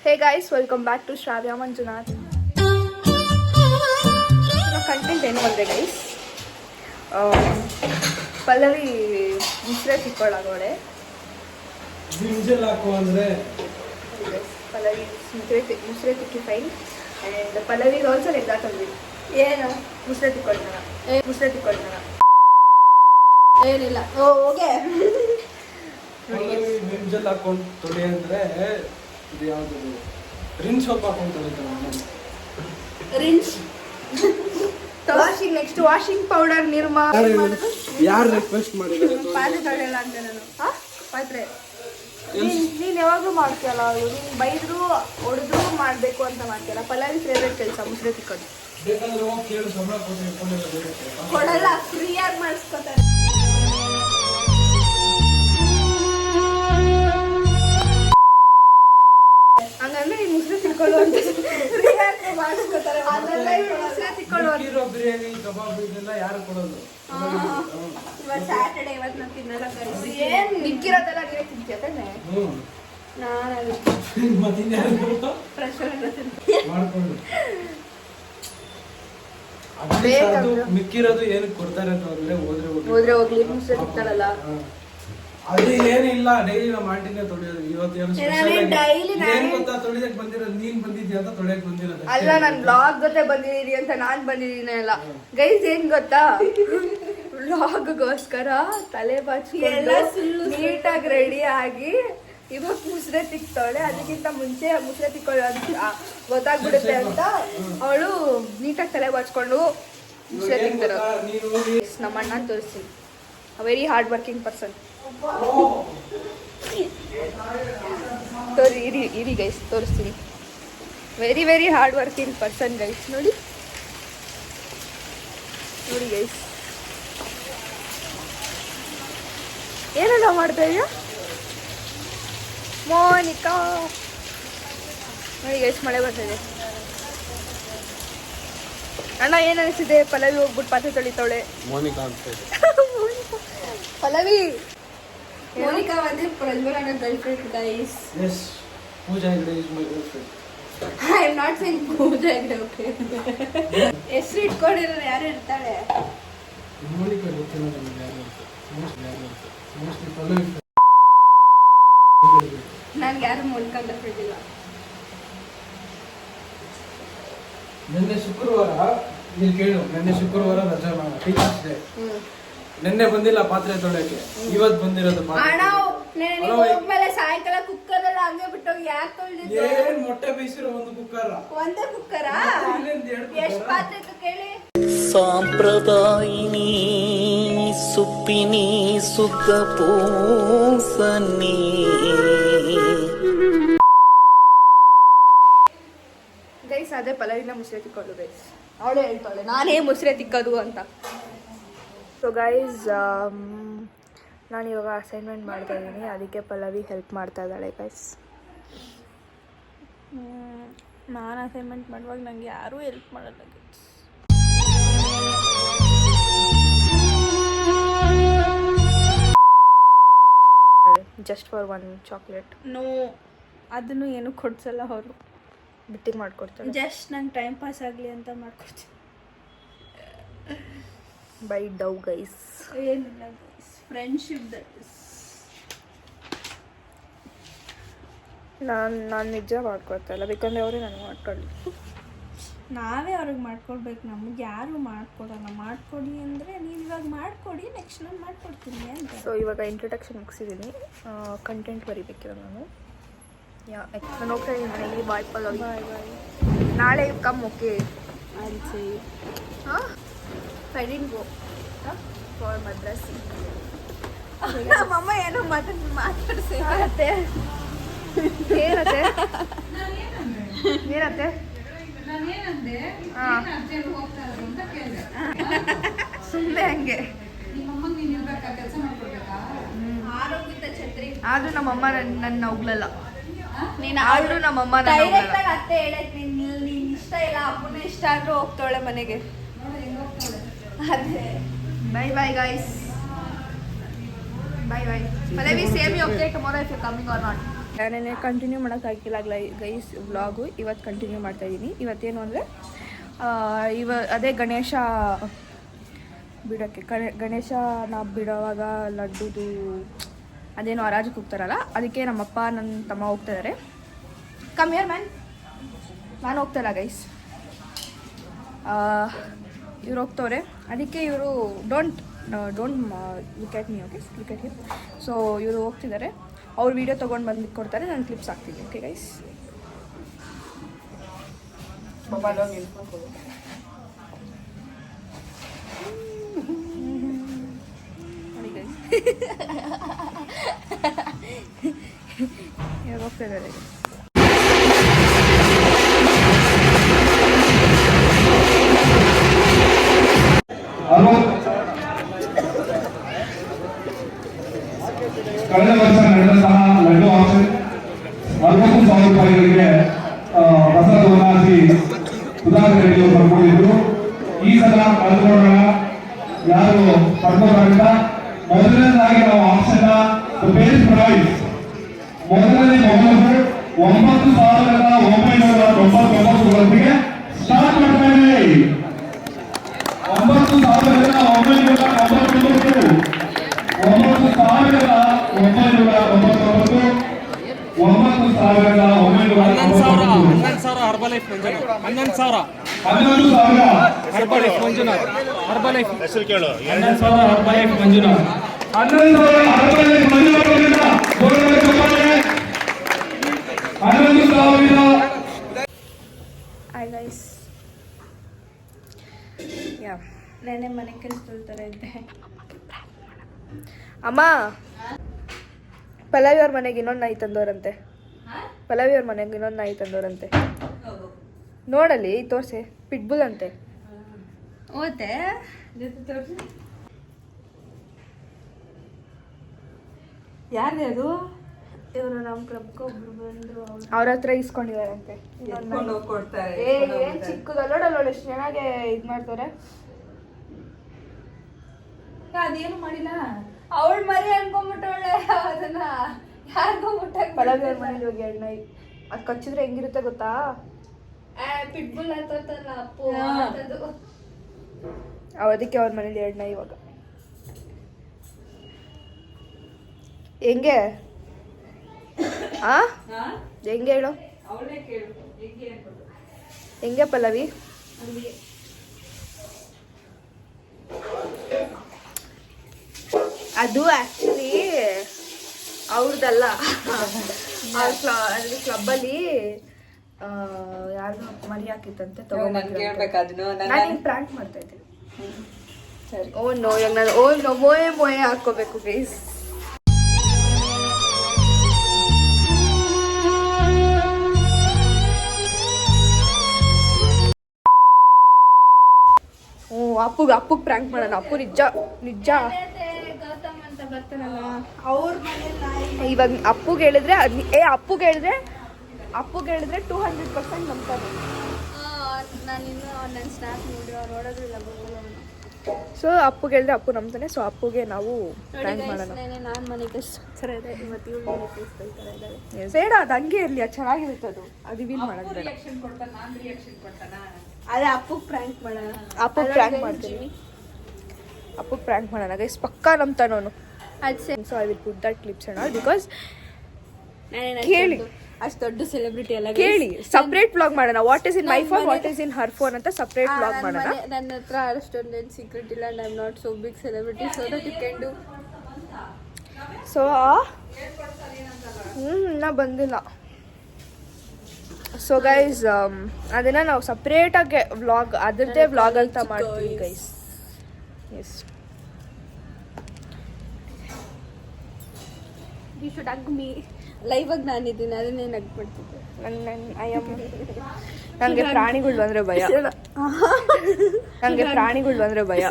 Hey guys, welcome back to Shravya Manjunath. Content ಏನು ಅಂದರೆ guys, Pallavi ಮುಸ್ರೆ ತಿಕ್ಕೊಳ್ಳೋಗೋಳೆ. ಪಲ್ಲವಿ ಮುಸ್ರೆ ತಿಕ್ಕಿ ಫೈನ್. ಆ್ಯಂಡ್ ಪಲ್ಲವಿಗೆ ಆಲ್ಸೋ ಲೆಗ್ ಹಾಕಲ್ವಿ. ಏನು ಮುಸ್ರೆ ತಿಕ್ಕೊಳ್ತಾನ ಏನಿಲ್ಲ. ಓಕೆ ನಿಂಜಲ್ ಹಾಕೊಂಡು ತೊಳಿ ಅಂದರೆ ಇದು ಯಾವುದು ರಿನ್ಸ್ ಸೋಪ್ ಹಾಕೊಂಡು ತೊಳಿತಾರೆ. Rinse washing, next washing powder Nirma. ಯಾರು ರಿಕ್ವೆಸ್ಟ್ ಮಾಡಿದ್ದಾರೆ? ಪಾತ್ರೆ ತೊಳೆಯಲ್ಲ ಅಂತ ನಾನು. ಪಾತ್ರೆ ನೀನು ಯಾವಾಗಲೂ ಮಾಡ್ತೀಯಲ್ಲ, ನೀನು ಬೈದ್ರು ಹೊಡೆದ್ರು ಮಾಡಬೇಕು ಅಂತ ಮಾಡ್ತೀಯಲ್ಲ. ಪಲ್ಲವಿ ಫೇವ್ರೇಟ್ ಕೆಲಸ ಮುಸ್ರೆ ತಿಕ್ಕೋದು. ಬೇಕಾದ್ರೆ ಹೋಗಿ ಕೇಳು, ಸಂಬಳ ಕೊಡಲ್ಲ, ಫ್ರೀಯಾಗಿ ಮಾಡಿಸ್ಕೊತಾರೆ. ಹಂಗಂದ್ರೆ ನೀನು ಮುಸ್ರೆ ತಿಕ್ಕೊಳ್ಳು ಅಂತ ಫ್ರೀಯಾಗಿ ಮಾಡಿಸ್ಕೊತಾರೆ. ಮುಸ್ರೆ ತಿಕ್ಕೊಳ್ಳು ಬಿರಿಯಾನಿ ಕಬಾಬ್ ಇದೆಲ್ಲ ಯಾರು ಕೊಡೋದು? ಇವತ್ತು ಸ್ಯಾಟರ್ಡೆ, ಇವತ್ತು ನಾನು ತಿನ್ನಲ್ಲ. ಏನು ಮಿಕ್ಕಿರೋದೆಲ್ಲ ನೀವೇ ತಿಂತೀಯ ತಾನೆ? ನಾನು ಪ್ರೆಷರ್ ಮಾಡ್ಕೊಂಡು ಮಿಕ್ಕಿರೋದು ಏನಕ್ಕೆ ಕೊಡ್ತಾರೆ ಅಂತ ಅಂದ್ರೆ ಹೋದ್ರೆ ಹೋಗ್ಲಿ, ಮುಸ್ರೆ ತಿಕ್ತಾರಲ್ಲ. ಅದು ಏನಿಲ್ಲ, ಡೈಲಿ ನಾವು ಮಾಡಿನೇ ತೊಳೆಯೋದು. ಇವತ್ತು ಏನು ಗೊತ್ತಾ, ತೊಳಿದಕ್ಕೆ ಬಂದಿರೋದು ನೀನ್ ಬಂದಿದ್ಯಾ ಅಂತ ತೊಳೆಯಕ್ ಬಂದಿರೋದು ಅಲ್ಲ. ನಾನು ಬ್ಲಾಗ್ ಜೊತೆ ಬಂದಿದ್ದೀನಿ ಅಂತ ನಾನ್ ಬಂದಿದ್ದೀನಿ ಅಲ್ಲ ಗೈಸ್. ಏನ್ ಗೊತ್ತಾ, ವ್ಲಾಗ್ಗೋಸ್ಕರ ತಲೆ ಬಾಚಿಕೊಂಡು ನೀಟಾಗಿ ರೆಡಿ ಆಗಿ ಇವಾಗ ಮುಸ್ರೆ ತಿಕ್ತಾಳೆ. ಅದಕ್ಕಿಂತ ಮುಂಚೆ ಮುಸ್ರೆ ತಿಕ್ಕೊಳ್ಳೋ ಅಂತ ಗೊತ್ತಾಗ್ಬಿಡುತ್ತೆ ಅಂತ ಅವಳು ನೀಟಾಗಿ ತಲೆ ಬಾಚ್ಕೊಂಡು ಮುಸ್ರೆ ತಿಕ್ತಾರ. ನಮ್ಮ ಅಣ್ಣ ತೋರಿಸ್ತೀನಿ, ವೆರಿ ಹಾರ್ಡ್ ವರ್ಕಿಂಗ್ ಪರ್ಸನ್. ಇರಿ ಗೈಸ್, ತೋರಿಸ್ತೀನಿ. Very very hard working person guys. ನೋಡಿ ಗೈಸ್, ಏನೆಲ್ಲ ಮಾಡ್ತಾ ಇದೆಯಾ ಮೋನಿಕಾ? ನೋಡಿ ಗೈಸ್, ಮಳೆ ಬರ್ತಾಯಿದೆ. ಅಣ್ಣ ಏನ್ ಅನಿಸಿದೆ? ಪಲ್ಲವಿ ಹೋಗ್ಬಿಟ್ಟು ಪಾತ್ರೆ ತೊಳಿತಾವಳೆ. ಮೋನಿಕಾ ಅಂತ ಪಲ್ಲವಿ ಮೋನಿಕಾ வந்து ಪ್ರಜ್ವಲನ girlfriend guys. yes, Pooja Hegde is my girlfriend. I am not saying Pooja Hegde. Okay, ಹೆಸರು ಇಟ್ಕೊಂಡಿರೋರು ಯಾರು ಇರ್ತಾಳೆ? ಮೋನಿಕಾ ಗೊತ್ತಿಲ್ಲ ನನಗೆ ಯಾರು ಅಂತ. ಮೋಸ್ಟ್ಲಿ ಪಲ್ಲವಿ. ನನಗೆ ಯಾರು ಮೋನಿಕಾ ಗರ್ಲ್ಫ್ರೆಂಡ್ ಇಲ್ಲ. ನಿನ್ನೆ ಶುಕ್ರವಾರ ಇಲ್ಲಿ ಕೇಳು, ನಿನ್ನೆ ಶುಕ್ರವಾರ ರಜಾ ಟೀಚರ್ಸ್ ಡೇ. ನಿನ್ನೆ ಬಂದಿಲ್ಲ ಪಾತ್ರೆ ತೊಳೆಯಕ್ಕೆ, ಇವತ್ತು ಬಂದಿರೋದು ಹೋಗ್ಮೇಲೆ ಸಾಯಂಕಾಲ ಕುಕ್ಕರ್ ಎಲ್ಲ ಹಂಗೆ ಬಿಟ್ಟೋಗಿ ಯಾಕೆ ತೊಳೆದಿದ್ದು? ಏನ್ ಮೊಟ್ಟೆ ಬೇಯಿಸಿರೋ ಒಂದು ಕುಕ್ಕರ್, ಒಂದೇ ಕುಕ್ಕರ? ಎಷ್ಟು ಪಾತ್ರೆ ಇತ್ತು ಕೇಳಿ? ಸಾಂಪ್ರದಾಯಿನಿ ಸುಪ್ಪಿನಿ ಸುತ್ತ ಪೂಸನಿ. ಗೈಸ್, ಅದೇ ಪಲ್ಲವಿನ ಮುಸ್ರೆ ತಿಕ್ಕೋದು ಗೈಸ್. ಅವಳೇ ಹೇಳ್ತಾಳೆ ನಾನೇ ಮುಸ್ರೆ ತಿಕ್ಕೋದು ಅಂತ. ಸೊ ಗೈಸ್, ನಾನು ಇವಾಗ ಅಸೈನ್ಮೆಂಟ್ ಮಾಡ್ತಾ ಇದ್ದೀನಿ, ಅದಕ್ಕೆ ಪಲ್ಲವಿ ಹೆಲ್ಪ್ ಮಾಡ್ತಾ ಇದ್ದಾಳೆ ಗೈಸ್. ನಾನು ಅಸೈನ್ಮೆಂಟ್ ಮಾಡುವಾಗ ನನಗೆ ಯಾರೂ ಹೆಲ್ಪ್ ಮಾಡಲ್ಲ guys. Just for one chocolate. No, ಅದನ್ನು ಏನು ಕೊಡ್ಸಲ್ಲ ಅವರು, ಬಿಟ್ಟಿಗೆ ಮಾಡ್ಕೊಡ್ತಾರೆ. ಜಸ್ಟ್ ನಂಗೆ ಟೈಮ್ ಪಾಸ್ ಆಗಲಿ ಅಂತ ಮಾಡ್ಕೊಡ್ತೀನಿ. By Dove guys. ಏನಿಲ್ಲ ಗೈಸ್, ಫ್ರೆಂಡ್ಶಿಪ್ ದಟ್ ಇಸ್. ನಾನು ನಿಜ ಮಾಡ್ಕೊಡ್ತಾಯಿಲ್ಲ, ಬೇಕಂದರೆ ಅವರೇ ನನಗೆ ಮಾಡ್ಕೊಳ್ಳಿ. ನಾವೇ ಅವ್ರಿಗೆ ಮಾಡ್ಕೊಡ್ಬೇಕು, ನಮ್ಗೆ ಯಾರು ಮಾಡ್ಕೊಡೋಣ. ಮಾಡ್ಕೊಡಿ ಅಂದರೆ ನೀವು ಇವಾಗ ಮಾಡಿಕೊಡಿ, ನೆಕ್ಸ್ಟ್ ನಾನು ಮಾಡ್ಕೊಡ್ತೀನಿ ಅಂತ. ಸೊ ಇವಾಗ ಇಂಟ್ರೊಡಕ್ಷನ್ ಮುಗಿಸಿದ್ದೀನಿ, ಕಂಟೆಂಟ್ ಬರೀಬೇಕಿರೋ ನಾನು. ನಾನು ಹೋಗ್ತಾ ಇದ್ದೀನಿ ಮನೆಗೆ. ಬಾಯ್ ಪಲ್ಲವಿ, ಬಾಯ್ ಬಾಯ್. ನಾಳೆ ಕಮ್. ಓಕೆ, ಆನ್ಸಿ. ಹಾಂ, I didn't go for Madras. ನಮ್ಮಮ್ಮ ಏನೋ ಮಾತಾಡ್ಸಿ ಏನತ್ತೆ ಏನತ್ತೆ ಏನತ್ತೆ ಸುಮ್ಮನೆ ಹಂಗೆ. ಆದ್ರೂ ನಮ್ಮಮ್ಮ ನನ್ನ ಹೋಗ್ಲಲ್ಲ. ಆದ್ರೂ ನಮ್ಮಮ್ಮ ಅತ್ತೆ ಹೇಳಕ್ ನೀನ್ ಇಷ್ಟ ಇಲ್ಲ, ಅಪ್ಪನ ಇಷ್ಟ ಆದ್ರೂ ಹೋಗ್ತಾಳೆ ಮನೆಗೆ. ಅದೇ bye bye guys, bye bye. Palavi, say me okay tomorrow if you're coming or not. ನಾನೇನೆ ಕಂಟಿನ್ಯೂ ಮಾಡೋಕ್ಕಾಗಿಲ್ಲ ಗೈಸ್ ವ್ಲಾಗು. ಇವತ್ತು ಕಂಟಿನ್ಯೂ ಮಾಡ್ತಾಯಿದ್ದೀನಿ. ಇವತ್ತೇನು ಅಂದರೆ ಅದೇ ಗಣೇಶ ಬಿಡೋಕ್ಕೆ ಗಣೇಶನ ಬಿಡೋವಾಗ ಲಡ್ಡುದು ಅದೇನೋ ಹರಾಜಿಗೆ ಹೋಗ್ತಾರಲ್ಲ, ಅದಕ್ಕೆ ನಮ್ಮಪ್ಪ ನನ್ನ ತಮ್ಮ ಹೋಗ್ತಾಯಿದ್ದಾರೆ. Come here man. ನಾನು ಹೋಗ್ತಾಯಿಲ್ಲ ಗೈಸ್, ಇವ್ರು ಹೋಗ್ತವ್ರೆ. ಅದಕ್ಕೆ ಇವರು don't look at me, okay, look at him. So ಇವರು ಹೋಗ್ತಿದ್ದಾರೆ, ಅವ್ರು ವೀಡಿಯೋ ತೊಗೊಂಡು ಬಂದು ಕೊಡ್ತಾರೆ, ನಾನು ಕ್ಲಿಪ್ಸ್ ಹಾಕ್ತೀನಿ. ಓಕೆ ಗೈಸ್, ಇವಾಗ ಹೋಗ್ತಿದ್ದಾರೆ. ಕಳೆದ ವರ್ಷ ನಡೆದಂತಹ ಲಡ್ಡು ಆಕ್ಷನ್ 40,000 ರೂಪಾಯಿಗಳಿಗೆ ಬಸವನ ಶ್ರೀ ಸುಧಾಕರ್ ರೆಡ್ಡಿ ಅವರು ಬರ್ಕೊಂಡಿದ್ರು. ಈ ಸಲ ಕಳೆದುಕೊಳ್ಳೋಣ, ಯಾರು ಪಡ್ಕೊಳ್ಳೋಣ. ಮೊದಲನೇದಾಗಿ ನಾವು ಆಕ್ಷನ್ ಬೇಸ್ ಪ್ರೈಸ್ ಮೊದಲನೇ ಮೊಬೈಲ್ 9,999 ಸ್ಟಾರ್ಟ್ ಮಾಡ್ತಾ ಇದ್ದೀವಿ. 9,999 ಹರ್ಬಲೈಫ್ ಮಂಜುನಾಥ್ ಹೆಸರು ಕೇಳು. 11,000 ಹರ್ಬಲೈಫ್ ಮಂಜುನಾಥ್. ಹಾಯ್ ಗೈಸ್, ನೆನೆ ಮನೆ ಕೆಲಸದೊಳ್ತಾರೆ ಇದ್ದೆ. ಅಮ್ಮ, ಪಲ್ಲವಿ ಅವ್ರ ಮನೆಗೆ ಇನ್ನೊಂದು ನಾಯಿ ತಂದವರಂತೆ. ಪಲ್ಲವಿ ಅವ್ರ ಮನೆಗೆ ಇನ್ನೊಂದು ನಾಯಿ ತಂದವರಂತೆ. ನೋಡಲ್ಲಿ ತೋರ್ಸಿ, ಪಿಟ್ಬುಲ್ ಅಂತೆ. ಓತೆ ಯಾರೇ ಅದು? ಇವರು ನಮ್ಮ ಕ್ಲಬ್ಗೆ ಒಬ್ರು ಬಂದ್ರು, ಅವ್ರ ಹತ್ರ ಇಸ್ಕೊಂಡಿದಾರಂತೆ. ಏನ್ ಚಿಕ್ಕದಲ್ಲೋಡಲ್ಲ, ಎಷ್ಟು ಚೆನ್ನಾಗೆ ಇದು ಮಾಡ್ತಾರೆ. ಅದೇನು ಮಾಡಿಲ್ಲ, ಅವಳ ಮರಿ ಅನ್ಕೊಂಡ್ಬಿಟ್ಟವಳೆ. ಅದನ್ನ ಯಾರಿಗೋ ಮುಟ್ಟಾಗ ಪಲ್ಲವಿ ಅವ್ರ ಮನೇಲಿ ಹೋಗಿ ಎಣ್ಣೆ ಅದು ಕಚ್ಚಿದ್ರೆ ಹೆಂಗಿರುತ್ತೆ ಗೊತ್ತಾ? ಪಿಟ್ಬುಲ್ ಅಂತಲ್ಲ ಅಪ್ಪು, ಅದಕ್ಕೆ ಅವ್ರ ಮನೇಲಿ ಎಣ್ಣೆ. ಇವಾಗ ಹೆಂಗೆ ಹೆಂಗೆ ಹೇಳು, ಹೆಂಗೆ ಪಲ್ಲವಿ? ಅದು ಆ್ಯಕ್ಚುಲಿ ಅವ್ರದ್ದಲ್ಲ, ಅಲ್ಲಿ ಕ್ಲಬ್ಬಲ್ಲಿ ಯಾರು ಮರಿ ಹಾಕಿತ್ತಂತೆ, ನಾನು ಪ್ರ್ಯಾಂಕ್ ಮಾಡ್ತಾ ಇದ್ದೆ. ಓ ನೋ, ಇವಾಗ ನಾನು ಮೊಯೆ ಹಾಕ್ಕೋಬೇಕು ಗೈಸ್. ಅಪ್ಪುಗೆ ಪ್ರ್ಯಾಂಕ್ ಮಾಡೋಣ. ಅಪ್ಪು ನಿಜ ಇವಾಗ ಅಪ್ಪುಗೆ ಹೇಳಿದ್ರೆ ಅಪ್ಪುಗೆ ಹೇಳಿದ್ರೆ 200% ನಂಬ್ತಾರೆ. ಸೊ ಅಪ್ಪುಗೆ ಹೇಳಿದ್ರೆ ಅಪ್ಪು ನಂಬ್ತಾನೆ. ಸೊ ಅಪ್ಪುಗೆ ನಾವು ಪ್ರ್ಯಾಂಕ್ ಮಾಡೋಣ. ಬೇಡ, ಅದು ಹಂಗೆ ಇರಲಿ, ಅದು ಚೆನ್ನಾಗಿರುತ್ತೆ. ಅದು ರಿವೀಲ್ ಮಾಡೋದು ಬೇಡ. ಅದೇ ಅಪ್ಪುಗೆ ಪ್ರ್ಯಾಂಕ್ ಮಾಡೋಣ. ಅಪ್ಪುಗೆ ಪ್ರ್ಯಾಂಕ್ ಮಾಡ್ತೀನಿ. ಅಪ್ಪುಗೆ ಪ್ರ್ಯಾಂಕ್ ಮಾಡೋಣ ಗೈಸ್, ಪಕ್ಕಾ ನಂಬ್ತಾನವನು. So I will put that clips and all because ಕೇಳಿ, ಅಷ್ಟು ದೊಡ್ಡ ಸೆಲೆಬ್ರಿಟಿ ಅಲ್ಲ, ಕೇಳಿ ಸಪ್ರೇಟ್ ವ್ಲಾಗ್ ಮಾಡೋಣ. What is in my phone, what is in her phone ಅಂತ ಸಪ್ರೇಟ್ ವ್ಲಾಗ್ ಮಾಡೋಣ. ನನ್ನ ಹತ್ರ ಅಷ್ಟೊಂದೇನು ಸೀಕ್ರೆಟ್ ಇಲ್ಲ, I am not so big celebrity, so that you can do. So ಇನ್ನೂ ಬಂದಿಲ್ಲ. ಸೊ ಗೈಸ್ ಅದನ್ನ ನಾವು ಸಪ್ರೇಟಾಗಿ ವ್ಲಾಗ್, ಅದರದ್ದೇ ವ್ಲಾಗ್ ಅಂತ ಮಾಡ್ತೀವಿ guys. Yes, you should hug me. Live ಆಗಿ ನಾನಿದ್ದೀನಿ, ಅದನ್ನೇ ನಗ್ಬಿಡ್ತಿದ್ದೆ. ನನಗೆ ಪ್ರಾಣಿಗಳು ಅಂದರೆ ಭಯ. ನನಗೆ ಪ್ರಾಣಿಗಳು ಅಂದರೆ ಭಯ.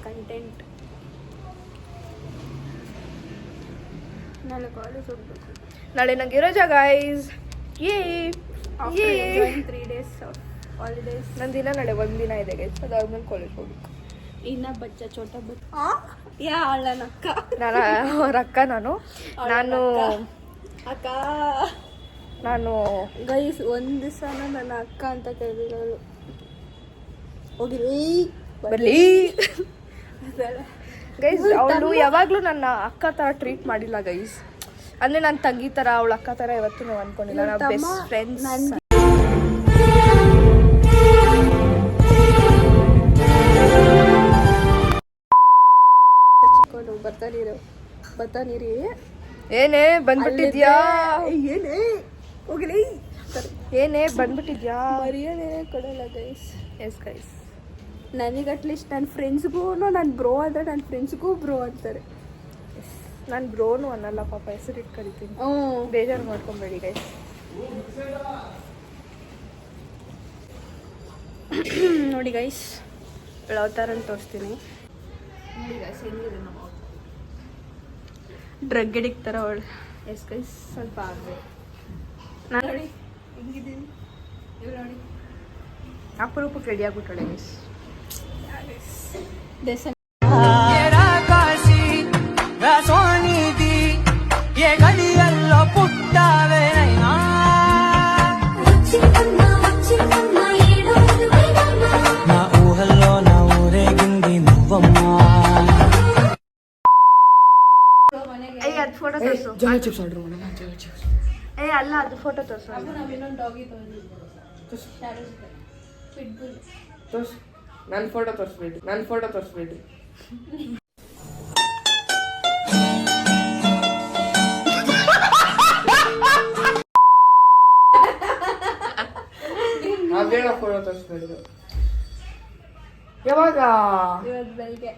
ಕಂಟೆಂಟ್ ನಾಳೆ ಕಾಲೇಜ್ ಹೋಗ್ಬೇಕು. ನಾಳೆ ನಂಗೆ ರಜಾ ಗೈಸ್. 3 days ಹಾಲಿಡೇಸ್ ನನ್ನ ದಿನ ನಾಳೆ ಒಂದಿನ ಇದೆ ಗೈಸ್, ಅದಾದ್ಮೇಲೆ ಕಾಲೇಜ್ ಹೋಗ್ಬೇಕು. ಇನ್ನ ಬಚ್ಚ ಚೋಟ ಬಚ್ಚ ಯಾ ಅಳ್ಳನ ಅಕ್ಕ ನಾನು ಅವ್ರ ಅಕ್ಕ. ಅಕ್ಕ ನಾನು ಗೈಸ್ ಒಂದು ದಿವಸ ನನ್ನ ಅಕ್ಕ ಅಂತ ಕರೆದಿರೋರು ಹೋಗಿರಿ ಬರ್ಲಿ ಗೈಸ್. ಅವಳು ಯಾವಾಗಲೂ ನನ್ನ ಅಕ್ಕ ಥರ ಟ್ರೀಟ್ ಮಾಡಿಲ್ಲ ಗೈಸ್. ಅಂದರೆ ನನ್ನ ತಂಗಿ ಥರ ಅವಳ ಅಕ್ಕ ಥರ ಯಾವತ್ತೂ ನಾವು ಅಂದ್ಕೊಂಡಿಲ್ಲ. ನಾವು ಬೆಸ್ಟ್ ಫ್ರೆಂಡ್ಸ್. ಚಿಕ್ಕೊಂಡು ಬರ್ತಾನಿರಿ ಏನೇ ಬಂದ್ಬಿಟ್ಟಿದ್ಯಾ? ಏನೇ ಹೋಗಲಿ ಏನೇ ಬಂದ್ಬಿಟ್ಟಿದ್ಯಾ? ಮರ್ಯಾದೆ ಕೊಡಲ್ಲ ಗೈಸ್. ಎಸ್ ಗೈಸ್, ನನಗೆ ಅಟ್ಲೀಸ್ಟ್ ನನ್ನ ಫ್ರೆಂಡ್ಸ್ಗೂ ನನ್ನ ಬ್ರೋ ಅಂದರೆ ನನ್ನ ಫ್ರೆಂಡ್ಸ್ಗೂ ಬ್ರೋ ಅಂತಾರೆ. ನಾನು ಬ್ರೋನು ಅನ್ನಲ್ಲ ಪಾಪ, ಹೆಸರಿಟ್ಟು ಕರಿತೀನಿ. ಬೇಜಾರು ಮಾಡ್ಕೊಬೇಡಿ ಗೈಸ್. ನೋಡಿ ಗೈಸ್, ಅವತಾರ ತೋರಿಸ್ತೀನಿ. ಡ್ರಗ್ ಎಡಿಕ್ಟ್ ಥರ ಅವಳು. ಎಸ್ ಗೈಸ್, ಸ್ವಲ್ಪ ಆಗಬೇಕು. ನಾನು ನೋಡಿ ಹೆಂಗಿದ್ದೀನಿ ಇವ್ರು ನೋಡಿ. ಅಪರೂಪಕ್ಕೆ ರೆಡಿ ಆಗ್ಬಿಟ್ಟಾಳೆ ಗೈಸ್. ದೇಶ ಅದು ಫೋಟೋ ತೋರಿಸು. ಅಲ್ಲ, ಅದು ಫೋಟೋ ತೋರಿಸು. ನನ್ನ ಫೋಟೋ ತೋರಿಸ್ಬೇಡಿ. ಅದೇಳ ಫೋಟೋ ತೋರಿಸ್ಬೇಡಿ. ಯಾವಾಗ? ಇವತ್ತು ಬೆಳಗ್ಗೆ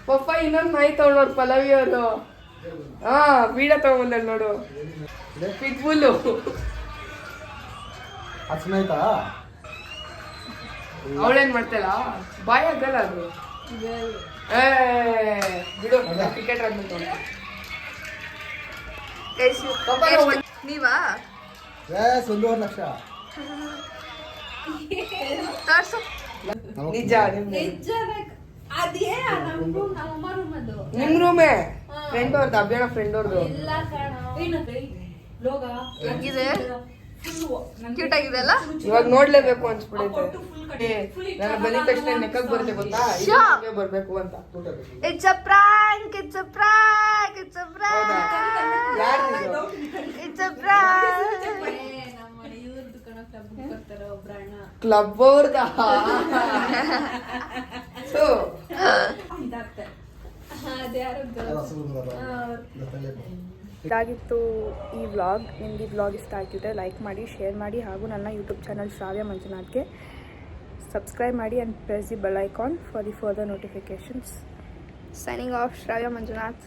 ಪಪ್ಪ ಇನ್ನೊಂದು ನಾಯಿ ತಗೊಂಡವ್ರು ಪಲ್ಲವಿ ಅವರು. ಬೀಡ ತಗೊಂಬಂದ ನೋಡು, ಪಿಟ್ಬುಲ್ಲು. ಅವಳೇನ್ ಮಾಡ್ತಾಳ? ಬಾಯ್ ಆಗಲ್ಲ ಅದು. ಬಿಡು, ಕ್ರಿಕೆಟ್ ಆಡ್ಬೇಕು. ನೀವಾ? 1.5 ಲಕ್ಷ. ತೋರ್ಸು. ನಿಜ ನಿಮ್ಗೆ ಅದೇ ನಮ್ಮ ರೂಮ್ ಅದು. ನಿಮ್ ರೂಮೇ ಫ್ರೆಂಡ್ ಅವ್ರದ್ದು, ಅಭಿಯಾನ ಫ್ರೆಂಡ್ ಅವ್ರದ್ದು. ಇಲ್ಲ ಹೆಂಗಿದೆ? ಕ್ಯೂಟ್ ಆಗಿದೆ ಅಲ್ಲ? ಇವಾಗ ನೋಡ್ಲೇಬೇಕು ಅನ್ಸ್ಬಿಡೈತೆ. ನಾನು ಬಂದಿದ ತಕ್ಷಣ ನೆಕ್ಕಕ್ ಬರುತ್ತೆ ಗೊತ್ತಾ, ಇಲ್ಲಿಗೆ ಬರ್ಬೇಕು ಅಂತ. It's a prank, it's a prank, it's a prank. ಯಾರ್ದು? It's a prank. ನಮ್ಮ ಇವ್ರದ್ದು ಕಣ ಕ್ಲಬ್ ಬರ್ತಾರ ಒಬ್ರಣ್ಣ. ಕ್ಲಬ್ ಅವ್ರದ. ಇದಾಗಿತ್ತು ಈ ವ್ಲಾಗ್. ನಿಮಗೆ ಈ ವ್ಲಾಗ್ ಇಷ್ಟ ಆಗಿದ್ರೆ ಲೈಕ್ ಮಾಡಿ, ಶೇರ್ ಮಾಡಿ, ಹಾಗೂ ನನ್ನ ಯೂಟ್ಯೂಬ್ ಚಾನಲ್ ಶ್ರಾವ್ಯ ಮಂಜುನಾಥ್ಗೆ ಸಬ್ಸ್ಕ್ರೈಬ್ ಮಾಡಿ and press the bell icon for the further notifications. Signing off, Shravya Manjunath.